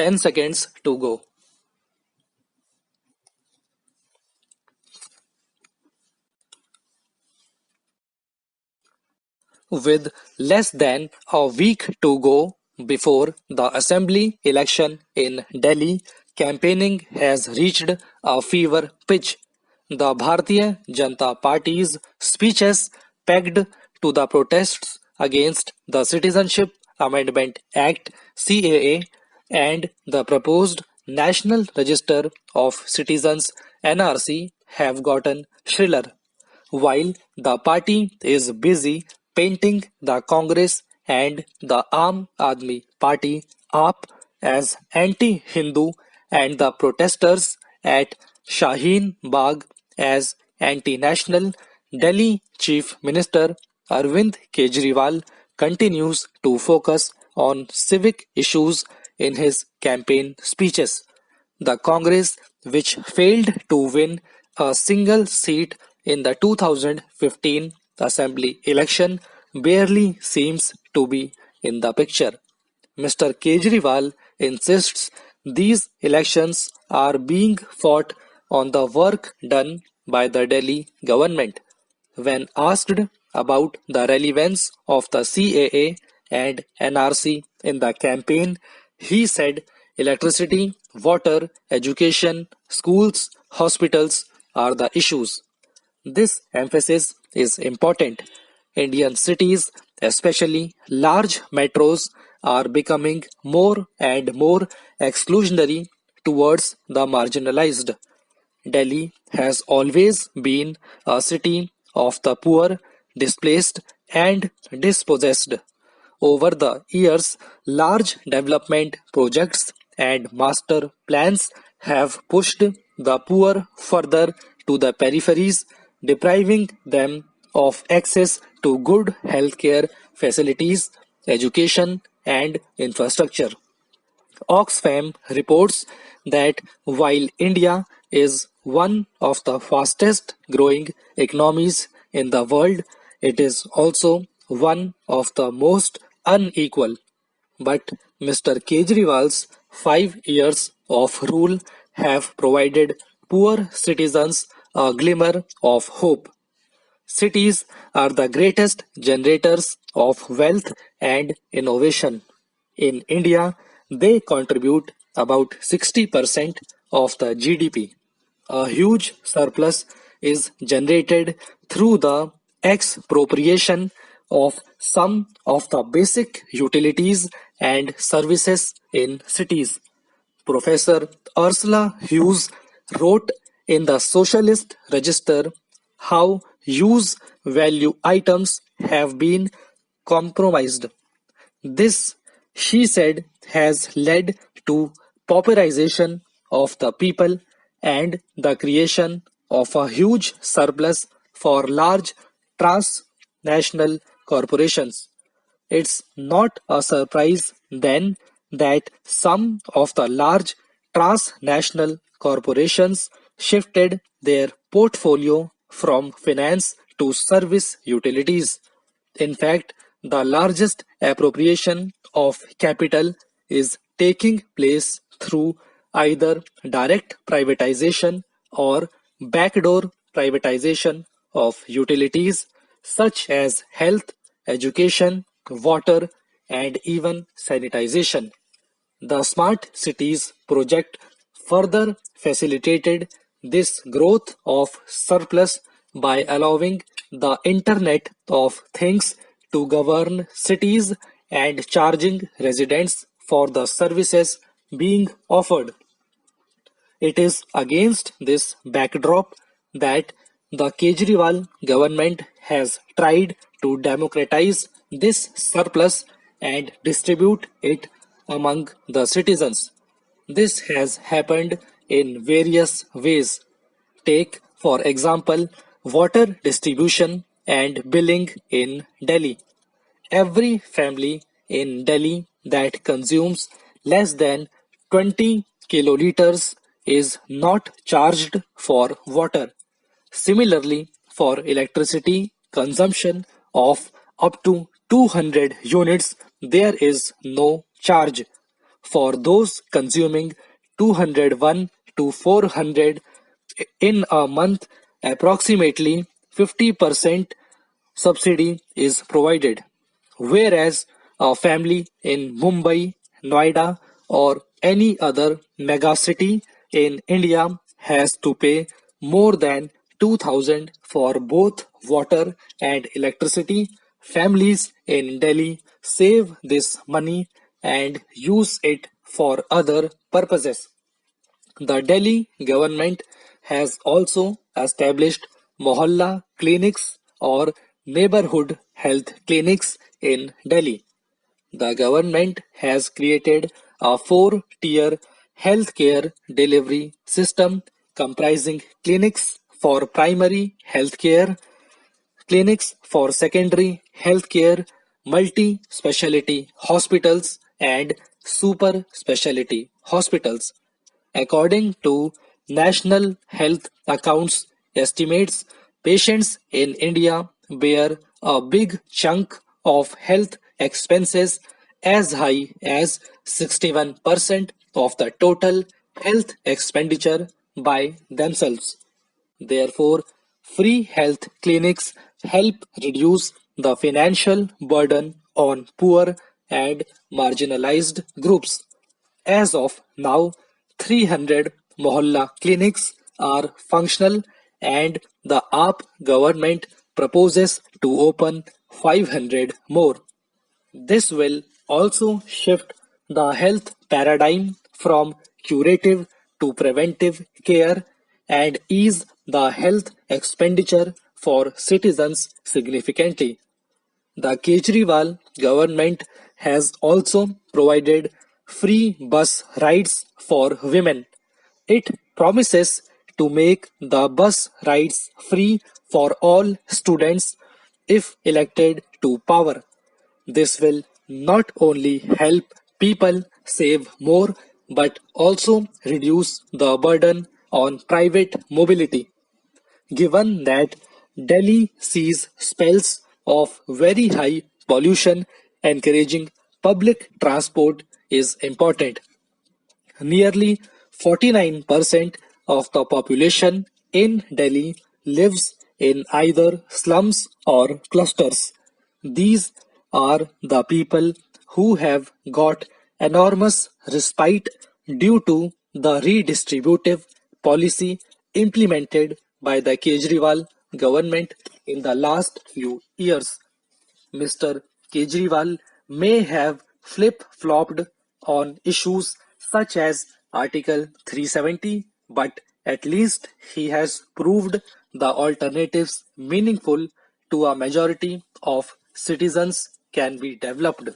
10 seconds to go. With less than a week to go before the assembly election in Delhi, campaigning has reached a fever pitch. The Bharatiya Janata Party's speeches pegged to the protests against the Citizenship Amendment Act (CAA) and the proposed National Register of Citizens (NRC) have gotten shriller. While the party is busy painting the Congress and the Aam Aadmi Party up as anti-Hindu and the protesters at Shaheen Bagh as anti-national, Delhi Chief Minister Arvind Kejriwal continues to focus on civic issues in his campaign speeches. The Congress, which failed to win a single seat in the 2015 Assembly election, barely seems to be in the picture. Mr. Kejriwal insists these elections are being fought on the work done by the Delhi government. When asked about the relevance of the CAA and NRC in the campaign, he said electricity, water, education, schools, hospitals are the issues. This emphasis is important. Indian cities, especially large metros, are becoming more and more exclusionary towards the marginalized. Delhi has always been a city of the poor, displaced, and dispossessed. Over the years, large development projects and master plans have pushed the poor further to the peripheries, depriving them of access to good healthcare facilities, education, and infrastructure. Oxfam reports that while India is one of the fastest growing economies in the world, it is also one of the most unequal. But Mr. Kejriwal's 5 years of rule have provided poor citizens a glimmer of hope. Cities are the greatest generators of wealth and innovation. In India, they contribute about 60% of the GDP. A huge surplus is generated through the expropriation of some of the basic utilities and services in cities. Professor Ursula Hughes wrote in the Socialist Register how use value items have been compromised. This, she said, has led to pauperization of the people and the creation of a huge surplus for large transnational corporations. It's not a surprise then that some of the large transnational corporations shifted their portfolio from finance to service utilities. In fact, the largest appropriation of capital is taking place through either direct privatization or backdoor privatization of utilities such as health, education, water, and even sanitization. The Smart Cities project further facilitated this growth of surplus by allowing the Internet of Things to govern cities and charging residents for the services being offered. It is against this backdrop that the Kejriwal government has tried to democratize this surplus and distribute it among the citizens. This has happened in various ways. Take, for example, water distribution and billing in Delhi. Every family in Delhi that consumes less than 20 kiloliters is not charged for water. Similarly, for electricity consumption of up to 200 units, there is no charge. for those consuming 201 to 400 in a month. Approximately 50% subsidy is provided, whereas a family in Mumbai, Noida, or any other megacity in India has to pay more than 2000 for both water and electricity. Families in Delhi save this money and use it for other purposes. The Delhi government has also established mohalla clinics or neighborhood health clinics in Delhi. The government has created a four-tier healthcare delivery system comprising clinics for primary healthcare, clinics for secondary healthcare, multi-specialty hospitals, and super specialty hospitals. According to National Health Accounts estimates, patients in India bear a big chunk of health expenses as high as 61% of the total health expenditure by themselves. Therefore, free health clinics help reduce the financial burden on poor and marginalized groups. As of now, 300 mohalla clinics are functional and the AAP government proposes to open 500 more. This will also shift the health paradigm from curative to preventive care and ease the health expenditure for citizens significantly. The Kejriwal government has also provided free bus rides for women. It promises to make the bus rides free for all students if elected to power. This will not only help people save more but also reduce the burden on private mobility. Given that Delhi sees spells of very high pollution, encouraging public transport is important. Nearly 49% of the population in Delhi lives in either slums or clusters. These are the people who have got enormous respite due to the redistributive policy implemented by the Kejriwal government in the last few years. Mr. Kejriwal may have flip-flopped on issues such as Article 370, but at least he has proved the alternatives meaningful to a majority of citizens can be developed.